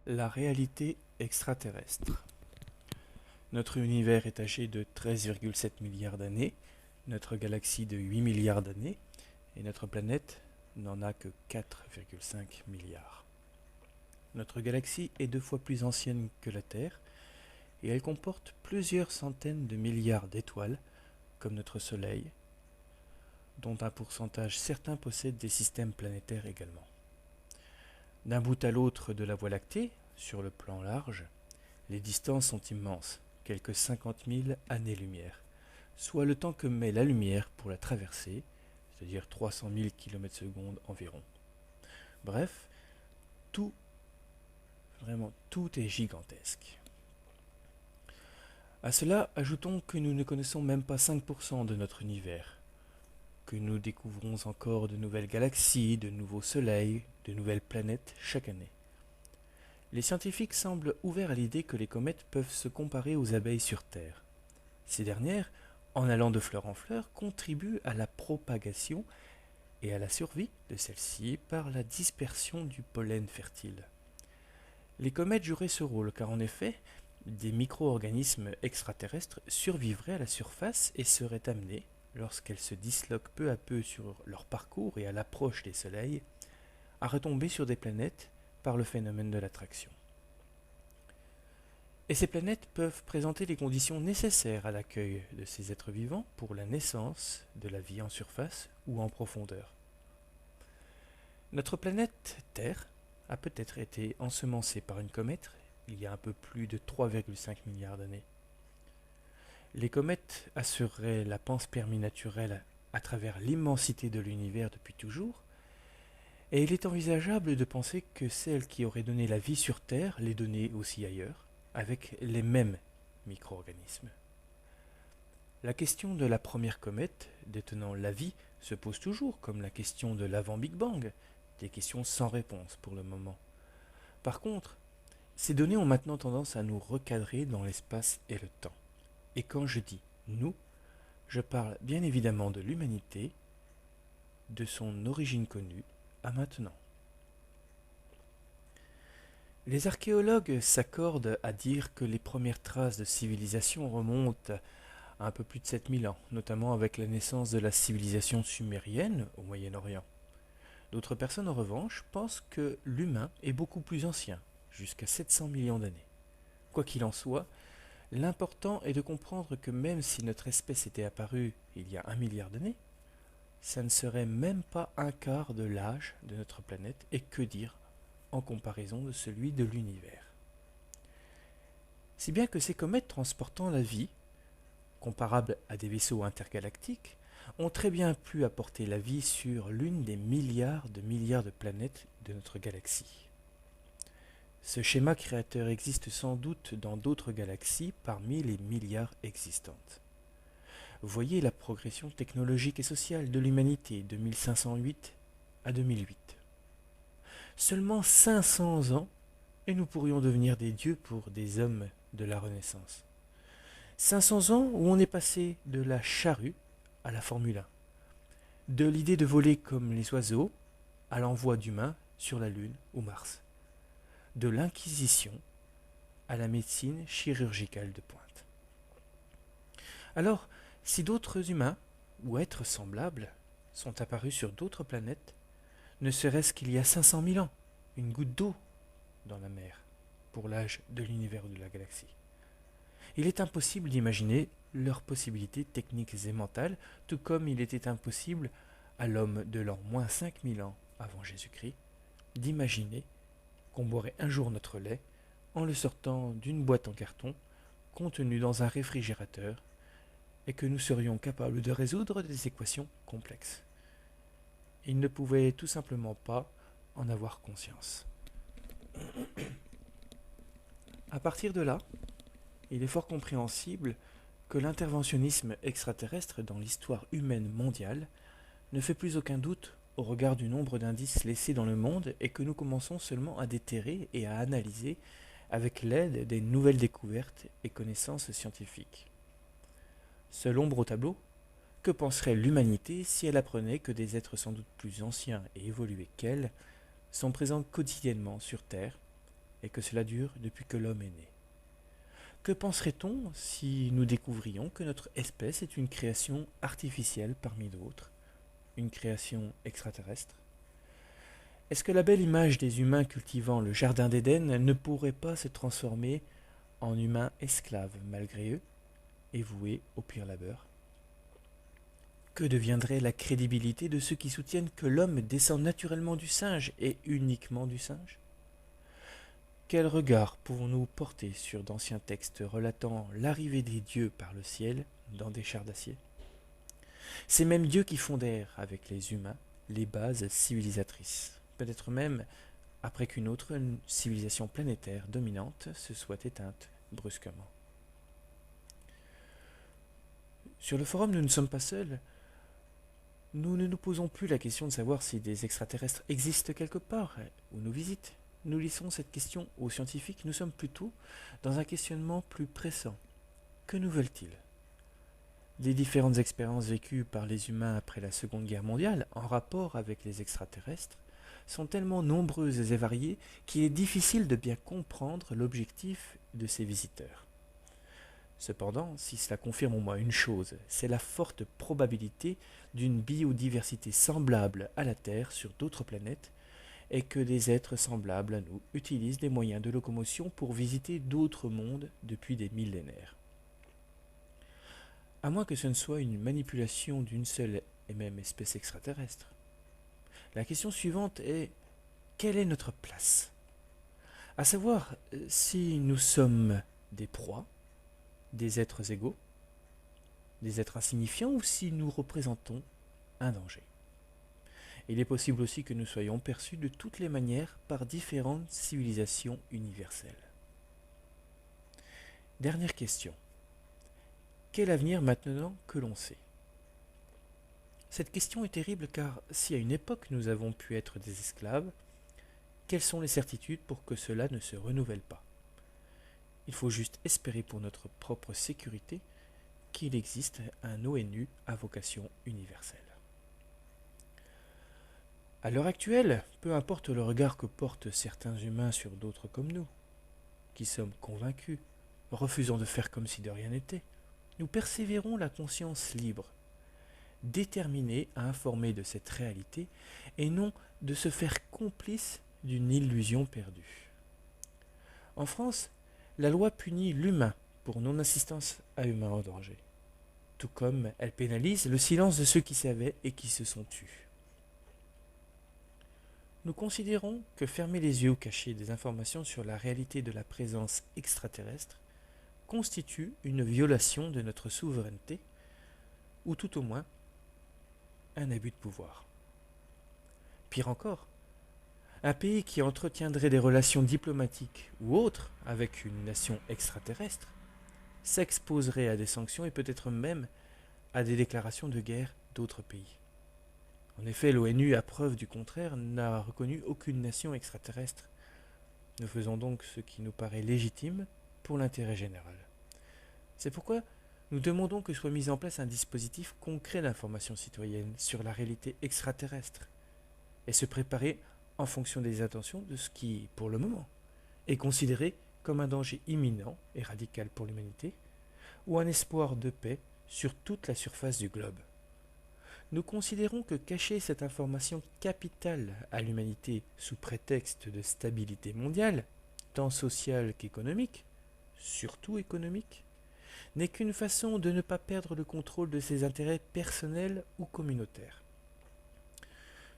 La réalité extraterrestre. Notre univers est âgé de 13,7 milliards d'années, notre galaxie de 8 milliards d'années, et notre planète n'en a que 4,5 milliards. Notre galaxie est 2 fois plus ancienne que la Terre, et elle comporte plusieurs centaines de milliards d'étoiles, comme notre Soleil, dont un pourcentage certain possède des systèmes planétaires également. D'un bout à l'autre de la Voie lactée, sur le plan large, les distances sont immenses, quelques 50 000 années-lumière, soit le temps que met la lumière pour la traverser, c'est-à-dire 300 000 km/s environ. Bref, tout, vraiment tout est gigantesque. À cela, ajoutons que nous ne connaissons même pas 5% de notre univers, que nous découvrons encore de nouvelles galaxies, de nouveaux soleils, de nouvelles planètes chaque année. Les scientifiques semblent ouverts à l'idée que les comètes peuvent se comparer aux abeilles sur Terre. Ces dernières, en allant de fleur en fleur, contribuent à la propagation et à la survie de celle-ci par la dispersion du pollen fertile. Les comètes joueraient ce rôle car en effet, des micro-organismes extraterrestres survivraient à la surface et seraient amenés, lorsqu'elles se disloquent peu à peu sur leur parcours et à l'approche des soleils, à retomber sur des planètes par le phénomène de l'attraction. Et ces planètes peuvent présenter les conditions nécessaires à l'accueil de ces êtres vivants pour la naissance de la vie en surface ou en profondeur. Notre planète Terre a peut-être été ensemencée par une comète il y a un peu plus de 3,5 milliards d'années. Les comètes assureraient la panspermie naturelle à travers l'immensité de l'univers depuis toujours, et il est envisageable de penser que celles qui auraient donné la vie sur Terre les donnaient aussi ailleurs, avec les mêmes micro-organismes. La question de la première comète détenant la vie se pose toujours comme la question de l'avant-Big Bang, des questions sans réponse pour le moment. Par contre, ces données ont maintenant tendance à nous recadrer dans l'espace et le temps. Et quand je dis nous, je parle bien évidemment de l'humanité, de son origine connue à maintenant. Les archéologues s'accordent à dire que les premières traces de civilisation remontent à un peu plus de 7000 ans, notamment avec la naissance de la civilisation sumérienne au Moyen-Orient. D'autres personnes, en revanche, pensent que l'humain est beaucoup plus ancien, jusqu'à 700 millions d'années. Quoi qu'il en soit, l'important est de comprendre que même si notre espèce était apparue il y a 1 milliard d'années, ça ne serait même pas un quart de l'âge de notre planète, et que dire en comparaison de celui de l'univers. Si bien que ces comètes transportant la vie, comparables à des vaisseaux intergalactiques, ont très bien pu apporter la vie sur l'une des milliards de planètes de notre galaxie. Ce schéma créateur existe sans doute dans d'autres galaxies parmi les milliards existantes. Voyez la progression technologique et sociale de l'humanité de 1508 à 2008. Seulement 500 ans et nous pourrions devenir des dieux pour des hommes de la Renaissance. 500 ans où on est passé de la charrue à la Formule 1, de l'idée de voler comme les oiseaux à l'envoi d'humains sur la Lune ou Mars, de l'Inquisition à la médecine chirurgicale de pointe. Alors, si d'autres humains ou êtres semblables sont apparus sur d'autres planètes, ne serait-ce qu'il y a 500 000 ans, une goutte d'eau dans la mer, pour l'âge de l'univers ou de la galaxie. Il est impossible d'imaginer leurs possibilités techniques et mentales, tout comme il était impossible à l'homme de l'an moins 5000 ans avant Jésus-Christ d'imaginer qu'on boirait un jour notre lait en le sortant d'une boîte en carton contenue dans un réfrigérateur et que nous serions capables de résoudre des équations complexes. Ils ne pouvaient tout simplement pas en avoir conscience. À partir de là, il est fort compréhensible que l'interventionnisme extraterrestre dans l'histoire humaine mondiale ne fait plus aucun doute au regard du nombre d'indices laissés dans le monde et que nous commençons seulement à déterrer et à analyser avec l'aide des nouvelles découvertes et connaissances scientifiques. Seule ombre au tableau, que penserait l'humanité si elle apprenait que des êtres sans doute plus anciens et évolués qu'elle sont présents quotidiennement sur Terre et que cela dure depuis que l'homme est né. Que penserait-on si nous découvrions que notre espèce est une création artificielle parmi d'autres, une création extraterrestre? Est-ce que la belle image des humains cultivant le jardin d'Éden ne pourrait pas se transformer en humains esclaves malgré eux et voués au pire labeur? Que deviendrait la crédibilité de ceux qui soutiennent que l'homme descend naturellement du singe et uniquement du singe? Quel regard pouvons-nous porter sur d'anciens textes relatant l'arrivée des dieux par le ciel dans des chars d'acier? Ces mêmes dieux qui fondèrent avec les humains les bases civilisatrices, peut-être même après qu'une autre civilisation planétaire dominante se soit éteinte brusquement. Sur le forum, nous ne sommes pas seuls. Nous ne nous posons plus la question de savoir si des extraterrestres existent quelque part ou nous visitent. Nous laissons cette question aux scientifiques. Nous sommes plutôt dans un questionnement plus pressant. Que nous veulent-ils? Les différentes expériences vécues par les humains après la Seconde Guerre mondiale en rapport avec les extraterrestres sont tellement nombreuses et variées qu'il est difficile de bien comprendre l'objectif de ces visiteurs. Cependant, si cela confirme au moins une chose, c'est la forte probabilité d'une biodiversité semblable à la Terre sur d'autres planètes et que des êtres semblables à nous utilisent des moyens de locomotion pour visiter d'autres mondes depuis des millénaires. À moins que ce ne soit une manipulation d'une seule et même espèce extraterrestre. La question suivante est: quelle est notre place? À savoir si nous sommes des proies, des êtres égaux, des êtres insignifiants ou si nous représentons un danger. Il est possible aussi que nous soyons perçus de toutes les manières par différentes civilisations universelles. Dernière question. Quel avenir maintenant que l'on sait? Cette question est terrible car si à une époque nous avons pu être des esclaves, quelles sont les certitudes pour que cela ne se renouvelle pas? Il faut juste espérer pour notre propre sécurité qu'il existe un ONU à vocation universelle. À l'heure actuelle, peu importe le regard que portent certains humains sur d'autres comme nous, qui sommes convaincus, refusant de faire comme si de rien n'était, nous persévérons la conscience libre, déterminés à informer de cette réalité et non de se faire complice d'une illusion perdue. En France, la loi punit l'humain pour non-assistance à humain en danger, tout comme elle pénalise le silence de ceux qui savaient et qui se sont tus. Nous considérons que fermer les yeux ou cacher des informations sur la réalité de la présence extraterrestre constitue une violation de notre souveraineté, ou tout au moins un abus de pouvoir. Pire encore, un pays qui entretiendrait des relations diplomatiques ou autres avec une nation extraterrestre s'exposerait à des sanctions et peut-être même à des déclarations de guerre d'autres pays. En effet, l'ONU, à preuve du contraire, n'a reconnu aucune nation extraterrestre. Nous faisons donc ce qui nous paraît légitime pour l'intérêt général. C'est pourquoi nous demandons que soit mis en place un dispositif concret d'information citoyenne sur la réalité extraterrestre et se préparer en fonction des intentions de ce qui, pour le moment, est considéré comme un danger imminent et radical pour l'humanité ou un espoir de paix sur toute la surface du globe. Nous considérons que cacher cette information capitale à l'humanité sous prétexte de stabilité mondiale, tant sociale qu'économique, surtout économique, n'est qu'une façon de ne pas perdre le contrôle de ses intérêts personnels ou communautaires.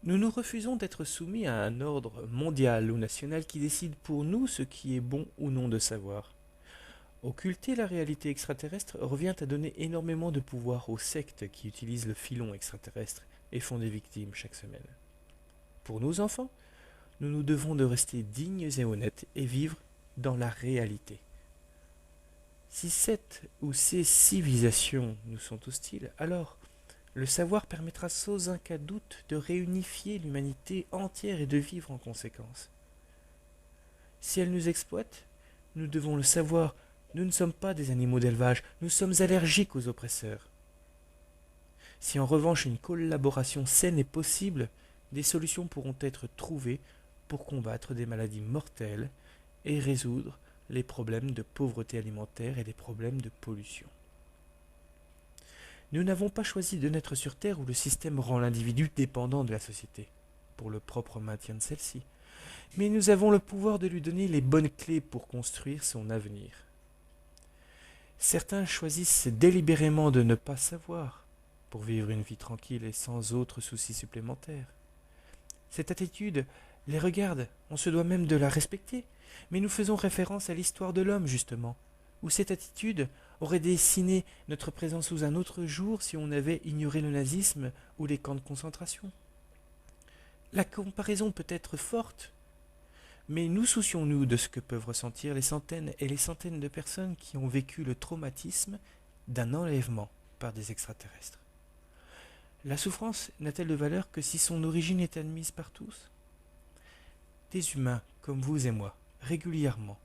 Nous nous refusons d'être soumis à un ordre mondial ou national qui décide pour nous ce qui est bon ou non de savoir. Occulter la réalité extraterrestre revient à donner énormément de pouvoir aux sectes qui utilisent le filon extraterrestre et font des victimes chaque semaine. Pour nos enfants, nous nous devons de rester dignes et honnêtes et vivre dans la réalité. Si cette ou ces civilisations nous sont hostiles, alors le savoir permettra sans aucun doute de réunifier l'humanité entière et de vivre en conséquence. Si elles nous exploitent, nous devons le savoir, nous ne sommes pas des animaux d'élevage, nous sommes allergiques aux oppresseurs. Si en revanche une collaboration saine est possible, des solutions pourront être trouvées pour combattre des maladies mortelles et résoudre les problèmes de pauvreté alimentaire et les problèmes de pollution. Nous n'avons pas choisi de naître sur Terre où le système rend l'individu dépendant de la société, pour le propre maintien de celle-ci, mais nous avons le pouvoir de lui donner les bonnes clés pour construire son avenir. Certains choisissent délibérément de ne pas savoir, pour vivre une vie tranquille et sans autres soucis supplémentaires. Cette attitude les regarde, on se doit même de la respecter, mais nous faisons référence à l'histoire de l'homme, justement, où cette attitude aurait dessiné notre présent sous un autre jour si on avait ignoré le nazisme ou les camps de concentration. La comparaison peut être forte, mais nous soucions-nous de ce que peuvent ressentir les centaines et les centaines de personnes qui ont vécu le traumatisme d'un enlèvement par des extraterrestres. La souffrance n'a-t-elle de valeur que si son origine est admise par tous ? Des humains comme vous et moi, régulièrement,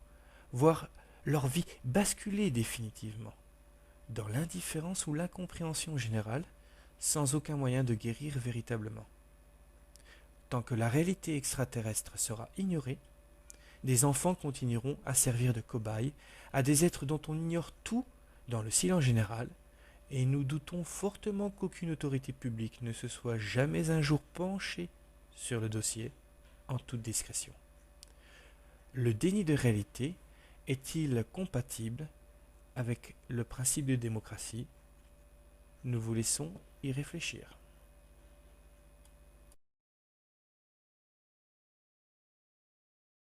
voient leur vie basculer définitivement dans l'indifférence ou l'incompréhension générale, sans aucun moyen de guérir véritablement. Tant que la réalité extraterrestre sera ignorée, des enfants continueront à servir de cobayes à des êtres dont on ignore tout dans le silence général, et nous doutons fortement qu'aucune autorité publique ne se soit jamais un jour penchée sur le dossier en toute discrétion. Le déni de réalité est-il compatible avec le principe de démocratie ? Nous vous laissons y réfléchir.